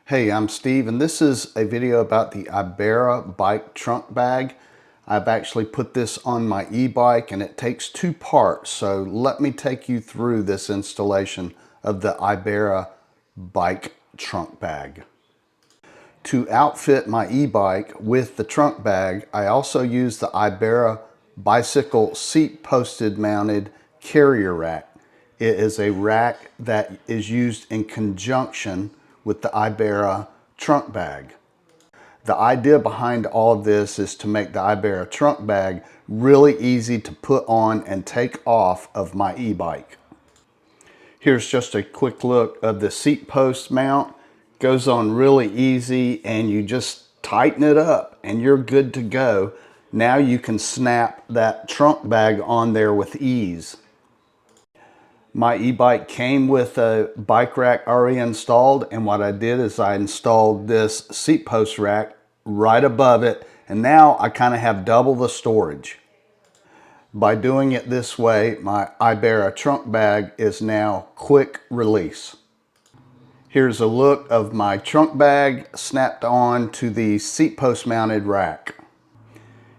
Hey, I'm Steve, and this is a video about the Ibera bike trunk bag. I've actually put this on my e-bike and it takes two parts, so let me take you through this installation of the Ibera bike trunk bag. To outfit my e-bike with the trunk bag, I also use the Ibera bicycle seat posted mounted carrier rack. It is a rack that is used in conjunction with the Ibera trunk bag. The idea behind all of this is to make the Ibera trunk bag really easy to put on and take off of my e-bike. Here's just a quick look of the seat post mount. Goes on really easy and you just tighten it up and you're good to go. Now you can snap that trunk bag on there with ease. My e-bike came with a bike rack already installed, and what I did is I installed this seat post rack right above it, and now I kind of have double the storage. By doing it this way, my Ibera trunk bag is now quick release. Here's a look of my trunk bag snapped on to the seat post mounted rack.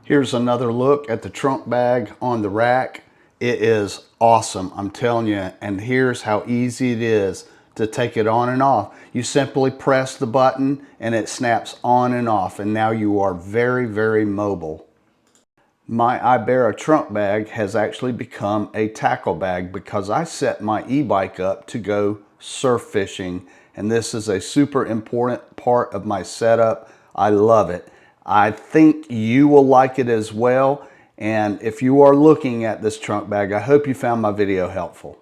Here's another look at the trunk bag on the rack. It is awesome, I'm telling you, and here's how easy it is to take it on and off. You simply press the button and it snaps on and off, and now you are very, very mobile. My Ibera trunk bag has actually become a tackle bag because I set my e-bike up to go surf fishing, and this is a super important part of my setup. I love it. I think you will like it as well. And if you are looking at this trunk bag, I hope you found my video helpful.